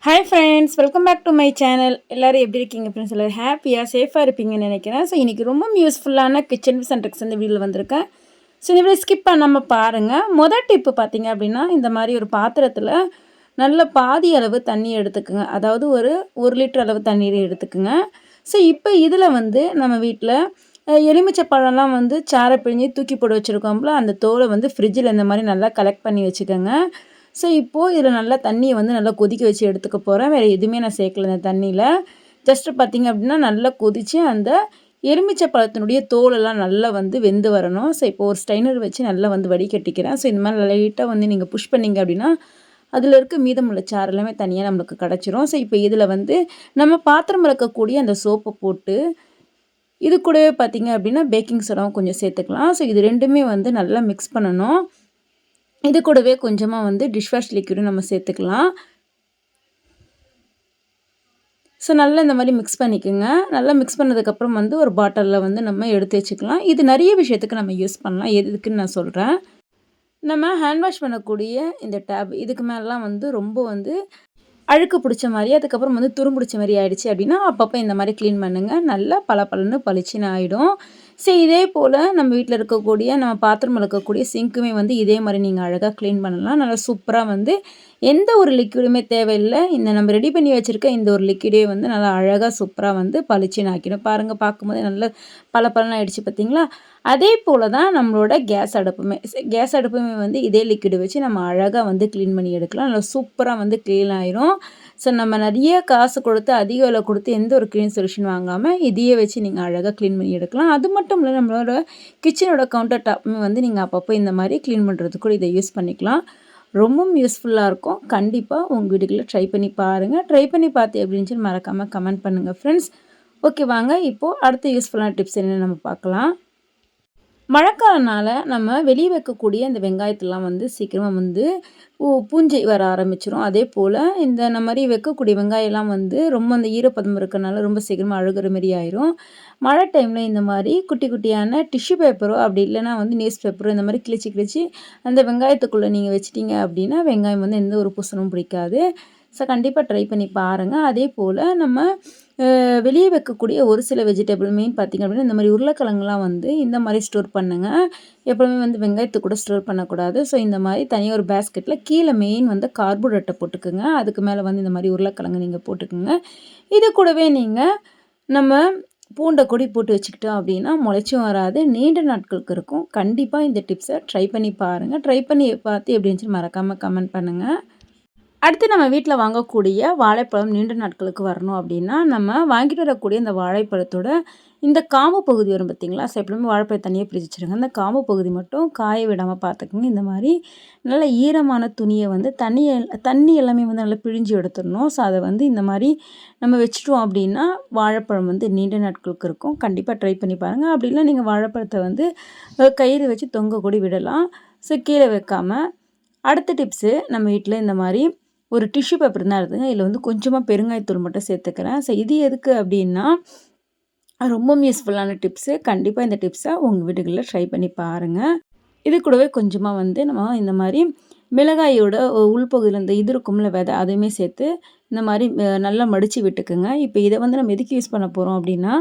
Hi friends, welcome back to my channel. எல்லோரும் எப்படி இருக்கீங்க ஃப்ரெண்ட்ஸ்? எல்லோரும் ஹாப்பியாக சேஃபாக இருப்பீங்கன்னு நினைக்கிறேன். ஸோ இன்றைக்கி ரொம்ப யூஸ்ஃபுல்லான கிச்சன் டிப்ஸ் அண்ட் ட்ரிக்ஸ் இந்த வீடியோவில் வந்திருக்கேன். ஸோ இந்த வீடியோ ஸ்கிப் பண்ணாமல் பாருங்கள். மொதல் டிப்பு பார்த்தீங்க அப்படின்னா, இந்த மாதிரி ஒரு பாத்திரத்தில் நல்ல பாதி அளவு தண்ணி எடுத்துக்குங்க. அதாவது ஒரு லிட்டர் அளவு தண்ணீர் எடுத்துக்குங்க. ஸோ இப்போ இதில் நம்ம வீட்டில் எலுமிச்சை பழம்லாம் சாறை பிழிஞ்சு தூக்கி போட்டு வச்சுருக்கோம்ல, அந்த தோலை ஃப்ரிட்ஜில் இந்த மாதிரி நல்லா கலெக்ட் பண்ணி வச்சுக்கோங்க. ஸோ இப்போது இதில் நல்லா தண்ணியை நல்லா கொதிக்க வச்சு எடுத்துக்க போகிறேன். வேறு எதுவுமே நான் சேர்க்கல இந்த தண்ணியில். ஜஸ்ட்டு பார்த்திங்க அப்படின்னா நல்லா கொதித்து அந்த எலுமிச்சை பழத்தினுடைய தோலெல்லாம் நல்லா வெந்து வரணும். ஸோ இப்போ ஒரு ஸ்டைனர் வச்சு நல்லா வடிகட்டிக்கிறேன். ஸோ இந்த மாதிரி லைட்டாக நீங்கள் புஷ் பண்ணிங்க அப்படின்னா அதில் இருக்க மீதமுள்ள சாறு எல்லாமே தனியாக நம்மளுக்கு கிடச்சிரும். ஸோ இப்போ இதில் நம்ம பாத்திரம் விளக்கக்கூடிய அந்த சோப்பை போட்டு இது கூடவே பார்த்திங்க அப்படின்னா பேக்கிங் சோடாவும் கொஞ்சம் சேர்த்துக்கலாம். ஸோ இது ரெண்டுமே நல்லா மிக்ஸ் பண்ணணும். இது கூடவே கொஞ்சமாக டிஷ்வாஷ் லிக்விடும் நம்ம சேர்த்துக்கலாம். ஸோ நல்லா இந்த மாதிரி மிக்ஸ் பண்ணிக்கோங்க. நல்லா மிக்ஸ் பண்ணதுக்கப்புறம் ஒரு பாட்டிலில் நம்ம எடுத்து வச்சுக்கலாம். இது நிறைய விஷயத்துக்கு நம்ம யூஸ் பண்ணலாம். எதுக்குன்னு நான் சொல்கிறேன். நம்ம ஹேண்ட் வாஷ் பண்ணக்கூடிய இந்த டேப் இதுக்கு மேலாம் ரொம்ப அழுக்கு பிடிச்ச மாதிரி, அதுக்கப்புறம் துரும்பிடிச்ச மாதிரி ஆகிடுச்சு அப்படின்னா அப்பப்போ இந்த மாதிரி க்ளீன் பண்ணுங்கள். நல்லா பளபளன்னு பளிச்சுன்னு ஆகிடும். ஸோ இதே போல் நம்ம வீட்டில் இருக்கக்கூடிய நம்ம பாத்திரம் விளக்கக்கூடிய சிங்க்குமே இதே மாதிரி நீங்கள் அழகாக க்ளீன் பண்ணலாம். நல்லா சூப்பராக எந்த ஒரு லிக்விடுமே தேவையில்லை. இந்த நம்ம ரெடி பண்ணி வச்சுருக்க இந்த ஒரு லிக்விடே நல்லா அழகாக சூப்பராக பளிச்சுன்னு ஆக்கிடும். பாருங்கள், பார்க்கும்போது நல்லா பளபளன்னு ஆகிடுச்சு பார்த்தீங்களா? அதே போல் தான் நம்மளோட கேஸ் அடுப்புமே இதே லிக்விடு வச்சு நம்ம அழகாக க்ளீன் பண்ணி எடுக்கலாம். நல்லா சூப்பராக க்ளீன் ஆயிரும். ஸோ நம்ம நிறைய காசு கொடுத்து அதிக விலை கொடுத்து எந்த ஒரு க்ளீன் சொல்யூஷன் வாங்காமல் இதையே வச்சு நீங்கள் அழகாக க்ளீன் பண்ணி எடுக்கலாம். அது மட்டும் இல்லை, நம்மளோட கிச்சனோட கவுண்டர் டாப்புமே நீங்கள் அப்பப்போ இந்த மாதிரி க்ளீன் பண்ணுறதுக்கு கூட இதை யூஸ் பண்ணிக்கலாம். ரொம்பவும் யூஸ்ஃபுல்லாக இருக்கும். கண்டிப்பாக உங்கள் வீட்டுக்குள்ளே ட்ரை பண்ணி பாருங்கள். ட்ரை பண்ணி பார்த்து எப்படின்னு சொல்லி மறக்காமல் கமெண்ட் பண்ணுங்கள் ஃப்ரெண்ட்ஸ். ஓகே, வாங்க இப்போது அடுத்த யூஸ்ஃபுல்லான டிப்ஸ் என்னென்னு நம்ம பார்க்கலாம். மழைக்காலனால நம்ம வெளியே வைக்கக்கூடிய இந்த வெங்காயத்தெல்லாம் சீக்கிரமாக பூஞ்சை வர ஆரம்பிச்சிரும். அதே போல் இந்த மாதிரி வைக்கக்கூடிய வெங்காயம்லாம் ரொம்ப அந்த ஈரப்பதம் இருக்கிறனால ரொம்ப சீக்கிரமாக அழுகிற மாரி ஆயிரும். மழை டைமில் இந்த மாதிரி குட்டி குட்டியான டிஷ்யூ பேப்பரோ அப்படி இல்லைனா நியூஸ் பேப்பரோ இந்த மாதிரி கிழிச்சு அந்த வெங்காயத்துக்குள்ளே நீங்கள் வச்சிட்டிங்க அப்படின்னா வெங்காயம் எந்த ஒரு பூசணும் பிடிக்காது. ஸோ கண்டிப்பாக ட்ரை பண்ணி பாருங்கள். அதே போல் நம்ம வெளியே வைக்கக்கூடிய ஒரு சில வெஜிடபிள் மெயின் பார்த்திங்க அப்படின்னா இந்த மாதிரி உருளைக்கிழங்குலாம் இந்த மாதிரி ஸ்டோர் பண்ணுங்கள். எப்போவுமே வெங்காயத்தை கூட ஸ்டோர் பண்ணக்கூடாது. ஸோ இந்த மாதிரி தனியாக ஒரு பேஸ்கெட்டில் கீழே மெயின் கார்ட்போர்ட் அட்டை போட்டுக்குங்க. அதுக்கு மேலே இந்த மாதிரி உருளைக்கிழங்கு நீங்கள் போட்டுக்குங்க. இது கூடவே நீங்கள் நம்ம பூண்டை கொடி போட்டு வச்சுக்கிட்டோம் அப்படின்னா முளைச்சும் வராது, நீண்ட நாட்களுக்கு இருக்கும். கண்டிப்பாக இந்த டிப்ஸை ட்ரை பண்ணி பாருங்கள். ட்ரை பண்ணி பார்த்து எப்படின்னு சொல்லி மறக்காமல் கமெண்ட் பண்ணுங்கள். அடுத்து நம்ம வீட்டில் வாங்கக்கூடிய வாழைப்பழம் நீண்ட நாட்களுக்கு வரணும் அப்படின்னா நம்ம வாங்கிட்டு வரக்கூடிய இந்த வாழைப்பழத்தோட இந்த காம்பு பகுதி வரும் பார்த்திங்களா? ஸோ எப்பவுமே வாழைப்பழம் தனியாக பிரித்து வச்சுருங்க. அந்த காம்பு பகுதி மட்டும் காய விடாமல் பார்த்துக்கோங்க. இந்த மாதிரி நல்ல ஈரமான துணியை தண்ணி எல்லாமே நல்லா பிழிஞ்சு எடுத்துடணும். ஸோ அதை இந்த மாதிரி நம்ம வச்சுட்டோம் அப்படின்னா வாழைப்பழம் நீண்ட நாட்களுக்கு இருக்கும். கண்டிப்பாக ட்ரை பண்ணி பாருங்கள். அப்படி இல்லை நீங்கள் வாழைப்பழத்தை கயிறு வச்சு தொங்க கூட விடலாம். ஸோ கீழே வைக்காமல். அடுத்த டிப்ஸு, நம்ம வீட்டில் இந்த மாதிரி ஒரு டிஷ்யூ பேப்பர் தான் இருக்குதுங்க. இதில் கொஞ்சமாக பெருங்காயத்தூள் மட்டும் சேர்த்துக்கிறேன். ஸோ இது எதுக்கு அப்படின்னா ரொம்பவும் யூஸ்ஃபுல்லான டிப்ஸு. கண்டிப்பாக இந்த டிப்ஸை உங்கள் வீடுகளில் ட்ரை பண்ணி பாருங்கள். இது கூடவே கொஞ்சமாக நம்ம இந்த மாதிரி மிளகாயோட உள்பகுதியில் இந்த இது இருக்கும்ல விதை, அதையுமே சேர்த்து இந்த மாதிரி நல்லா மடித்து விட்டுக்குங்க. இப்போ இதை நம்ம எதுக்கு யூஸ் பண்ண போகிறோம் அப்படின்னா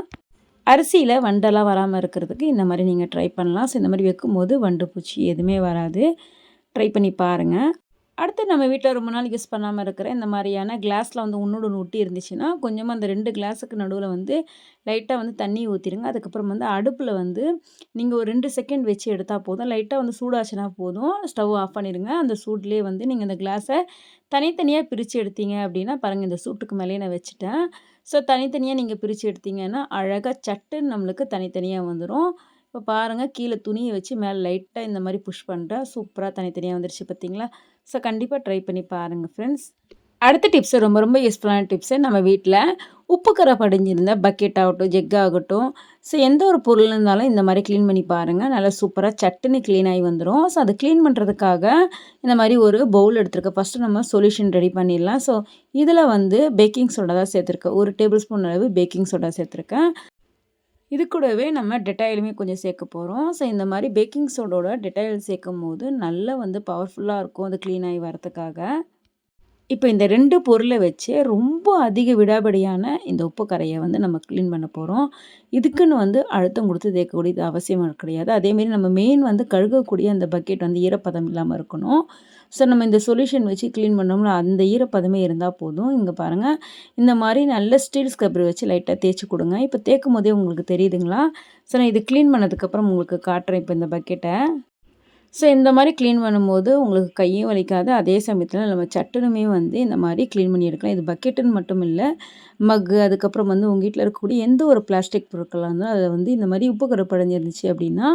அரிசியில் வண்டெல்லாம் வராமல் இருக்கிறதுக்கு இந்த மாதிரி நீங்கள் ட்ரை பண்ணலாம். ஸோ இந்த மாதிரி வைக்கும்போது வண்டு பூச்சி எதுவுமே வராது. ட்ரை பண்ணி பாருங்கள். அடுத்து நம்ம வீட்டில் ரொம்ப நாள் யூஸ் பண்ணாமல் இருக்கிற இந்த மாதிரியான கிளாஸில் ஒன்றோடு ஒன்று ஒட்டி இருந்துச்சுன்னா கொஞ்சமாக அந்த 2 கிளாஸுக்கு நடுவில் லைட்டாக தண்ணி ஊற்றிடுங்க. அதுக்கப்புறம் அடுப்பில் நீங்கள் ஒரு 2 செகண்ட் வச்சு எடுத்தால் போதும். லைட்டாக சூடாச்சுன்னா போதும். ஸ்டவ் ஆஃப் பண்ணிடுங்க. அந்த சூட்லேயே நீங்கள் இந்த கிளாஸை தனித்தனியாக பிரித்து எடுத்தீங்க அப்படின்னா பாருங்கள், இந்த சூட்டுக்கு மேலேயே நான் வச்சுட்டேன். ஸோ தனித்தனியாக நீங்கள் பிரித்து எடுத்தீங்கன்னா அழகாக சட்டுன்னு நம்மளுக்கு தனித்தனியாக வந்துடும். இப்போ பாருங்கள், கீழே துணியை வச்சு மேலே லைட்டாக இந்த மாதிரி புஷ் பண்ணுறேன். சூப்பராக தனித்தனியாக வந்துருச்சு பார்த்தீங்களா? ஸோ கண்டிப்பாக ட்ரை பண்ணி பாருங்கள் ஃப்ரெண்ட்ஸ். அடுத்த டிப்ஸு ரொம்ப ரொம்ப யூஸ்ஃபுல்லான டிப்ஸு. நம்ம வீட்டில் உப்பு கரை படிஞ்சிருந்த பக்கெட் ஆகட்டும், ஜெக் ஆகட்டும், ஸோ எந்த ஒரு பொருள் இருந்தாலும் இந்த மாதிரி க்ளீன் பண்ணி பாருங்கள். நல்லா சூப்பராக சட்டுன்னு க்ளீன் ஆகி வந்துடும். ஸோ அதை க்ளீன் பண்ணுறதுக்காக இந்த மாதிரி ஒரு பவுல் எடுத்துருக்கேன். ஃபஸ்ட்டு நம்ம சொல்யூஷன் ரெடி பண்ணிடலாம். ஸோ இதில் பேக்கிங் சோடா தான் சேர்த்துருக்கேன். 1 டேபிள் ஸ்பூன் அளவு பேக்கிங் சோடா சேர்த்துருக்கேன். இது கூடவே நம்ம டெட்டாயிலுமே கொஞ்சம் சேர்க்க போகிறோம். ஸோ இந்த மாதிரி பேக்கிங் சோடோட டெட்டாயில் சேர்க்கும் போது நல்லா பவர்ஃபுல்லாக இருக்கும் அது க்ளீன் ஆகி வரத்துக்காக. இப்போ இந்த 2 பொருள வச்சு ரொம்ப அதிக விடாபிடியான இந்த உப்பு கரைய வந்து நம்ம கிளீன் பண்ண போறோம். இதுக்குன்னு வந்து அழுத்தம் குடுத்து தேய்க்கக்கூடியது அவசியம் கிடையாது. அதேமாரி நம்ம மெயின் வந்து கழுகக்கூடிய அந்த பக்கெட் வந்து ஈரப்பதம் இல்லாம இருக்கணும். ஸோ நம்ம இந்த சொல்யூஷன் வச்சு கிளீன் பண்ணோம்னா, அந்த ஈரப்பதமே இருந்தா போதும். இங்க பாருங்க, இந்த மாரி நல்ல ஸ்டீல் ஸ்க்ரப்பர் வச்சு லைட்டா தேய்ச்சு குடுங்க. இப்போ தேய்க்கும்போதே உங்களுக்கு தெரியுதுங்களா? ஸோ நான் இது கிளீன் பண்ணதுக்கப்புறம் உங்களுக்கு காட்டுறேன் இப்போ இந்த பக்கெட்ட. ஸோ இந்த மாரி கிளீன் பண்ணும்போது உங்களுக்கு கையும் வலிக்காது. அதே சமயத்தில நம்ம சட்டுனுமே வந்து இந்த மாரி கிளீன் பண்ணி எடுக்கலாம். இது பக்கெட்டுன்னு மட்டும் இல்ல, மக்கு அதுக்கப்புறம் வந்து உங்க வீட்ல இருக்கக்கூடிய எந்த ஒரு பிளாஸ்டிக் பொருட்களா இருந்தாலும் அதில வந்து இந்த மாரி உப்பு கரு படிஞ்சிருந்துச்சு அப்படின்னா,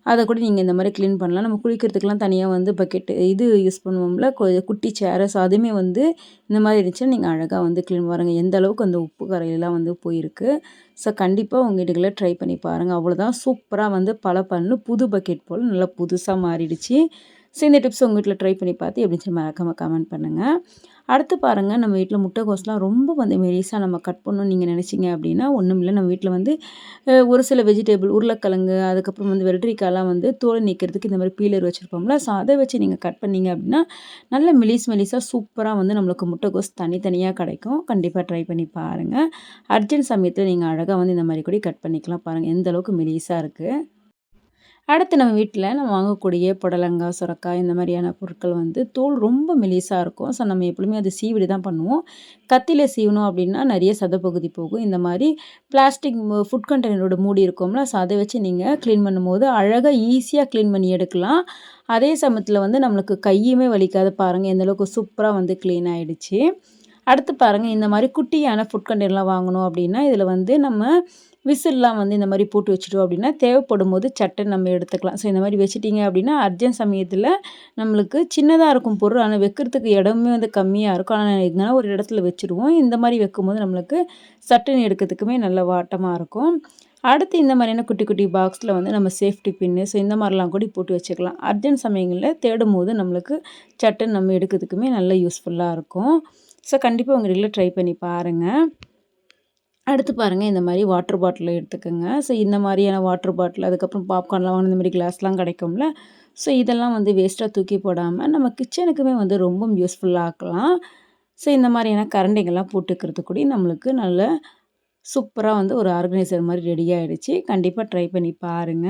அத கூட நீங்க இந்த மாரி கிளீன் பண்ணலாம். நம்ம குளிக்கிறதுக்குலாம் தனியா வந்து பக்கெட்டு இது யூஸ் பண்ணுவோம்ல, குட்டி சேரு. ஸோ அதுவுமே வந்து இந்த மாரி இருந்துச்சுன்னா, நீங்க அழகா வந்து கிளீன் பாருங்க. எந்த அளவுக்கு அந்த உப்பு கறையெல்லாம் வந்து போயிருக்கு. ஸோ கண்டிப்பா உங்க வீட்டுக்குள்ள ட்ரை பண்ணி பாருங்க. அவ்வளோதான் சூப்பரா வந்து பளபளன்னு புது பக்கெட் போல நல்லா புதுசா மாறிடுச்சு. ஸோ இந்த டிப்ஸ் உங்க வீட்ல ட்ரை பண்ணி பார்த்து எப்படின்னு சொல்லி மறக்காம கமெண்ட் பண்ணுங்க. அடுத்து பாருங்க, நம்ம வீட்ல முட்டைகோஸ்லாம் ரொம்ப வந்து மெலிசா நம்ம கட் பண்ணணும்னு நீங்க நினைச்சீங்க அப்படின்னா, ஒண்ணும் இல்ல. நம்ம வீட்ல வந்து ஒரு சில வெஜிடபிள் உருளைக்கிழங்கு, அதுக்கப்புறம் வந்து வெள்ளரிக்காய்லாம் வந்து தோல் நீக்கிறதுக்கு இந்த மாரி பீலர் வச்சிருப்போம்ல. ஸோ அத வச்சு நீங்க கட் பண்ணீங்க அப்படின்னா, நல்ல மெலிசா சூப்பரா வந்து நம்மளுக்கு முட்டைகோஸ் தனித்தனியா கிடைக்கும். கண்டிப்பா ட்ரை பண்ணி பாருங்க. அர்ஜென்ட் சமயத்தில நீங்க அழகா வந்து இந்த மாரி கூட கட் பண்ணிக்கலாம். பாருங்க எந்த அளவுக்கு மெலிசா இருக்கு. அடுத்து நம்ம வீட்ல நம்ம வாங்கக்கூடிய புடலங்காய், சுரக்காய் இந்த மாதிரியான பொருட்கள் வந்து தோல் ரொம்ப மெலிசா இருக்கும். ஸோ நம்ம எப்பவுமே அது சீவிடு தான் பண்ணுவோம். கத்தியில சீவணும் அப்படின்னா நெறைய சதப்பகுதி போகும். இந்த மாரி பிளாஸ்டிக் ஃபுட் கண்டெய்னரோட மூடி இருக்கும்ல, ஸோ அத வச்சு நீங்க கிளீன் பண்ணும்போது அழகா ஈஸியா கிளீன் பண்ணி எடுக்கலாம். அதே சமயத்தில வந்து நம்மளுக்கு கையுமே வலிக்காது. பாருங்க எந்த அளவுக்கு சூப்பரா வந்து கிளீன் ஆயிடுச்சு. அடுத்து பாருங்க, இந்த மாரி குட்டியான ஃபுட் கண்டெய்னர்லாம் வாங்கணும் அப்படின்னா, இதில வந்து நம்ம விசில்லாம் வந்து இந்த மாரி போட்டு வச்சுட்டோம் அப்படின்னா, தேவைப்படும்போது சட்டுன்னு நம்ம எடுத்துக்கலாம். ஸோ இந்த மாரி வச்சுட்டீங்க அப்படின்னா, அர்ஜென்ட் சமயத்தில நம்மளுக்கு சின்னதா இருக்கும் பொருள். ஆனா வைக்கிறதுக்கு இடமுமே வந்து கம்மியா இருக்கும். ஆனா எங்கனா ஒரு இடத்துல வச்சுருவோம். இந்த மாரி வைக்கும்போது நம்மளுக்கு சட்டுன்னு எடுக்கிறதுக்குமே நல்ல வாட்டமா இருக்கும். அடுத்து இந்த மாதிரியான குட்டி குட்டி பாக்ஸில வந்து நம்ம சேஃப்டி பின்னு, ஸோ இந்த மாரிலாம் கூட போட்டு வச்சுக்கலாம். அர்ஜென்ட் சமயங்கள்ல தேடும்போது நம்மளுக்கு சட்டுன்னு நம்ம எடுக்கிறதுக்குமே நல்ல யூஸ்ஃபுல்லா இருக்கும். ஸோ கண்டிப்பா உங்க வீட்ல ட்ரை பண்ணி பாருங்க. அடுத்து பாருங்க, இந்த மாரி வாட்டர் பாட்டில் எடுத்துக்கங்க. ஸோ இந்த மாரியான வாட்டர் பாட்டில், அதுக்கப்புறம் பாப்கார்ன்லாம் வாங்கின இந்த மாரி கிளாஸ்லாம் கிடைக்கும்ல. ஸோ இதெல்லாம் வந்து வேஸ்ட்டா தூக்கி போடாம, நம்ம கிச்சனுக்குமே வந்து ரொம்ப யூஸ்ஃபுல்லா ஆக்கலாம். ஸோ இந்த மாரியான கரண்டிங்கெல்லாம் போட்டுக்கிறதுக்கு கூடயும் நம்மளுக்கு நல்ல சூப்பரா வந்து ஒரு ஆர்கனைசர் மாரி ரெடி ஆயிடுச்சு. கண்டிப்பா ட்ரை பண்ணி பாருங்க.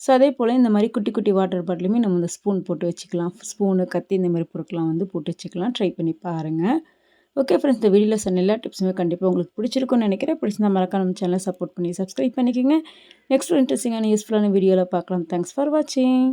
ஸோ அதேபோல இந்த மாரி குட்டி குட்டி வாட்டர் பாட்டிலுமே நம்ம இந்த ஸ்பூன் போட்டு வச்சுக்கலாம். ஸ்பூனு, கத்தி இந்த மாரி பொருட்கள்லாம் வந்து போட்டு வச்சுக்கலாம். ட்ரை பண்ணி பாருங்க. ஓகே ஃப்ரெண்ட்ஸ், இந்த வீடியோல சொன்ன எல்லா டிப்ஸுமே கண்டிப்பா உங்களுக்கு பிடிச்சிருக்கும்னு நினைக்கிறேன். பிடிச்சிருந்தா மறக்காம நம்ம சேனலை சப்போர்ட் பண்ணி சப்ஸ்கிரைப் பண்ணிக்கோங்க. நெக்ஸ்ட் ஒரு இன்ட்ரெஸ்டிங்கான யூஸ்ஃபுல்லான வீடியோல பார்க்கலாம். தேங்க்ஸ் ஃபார் வாட்சிங்.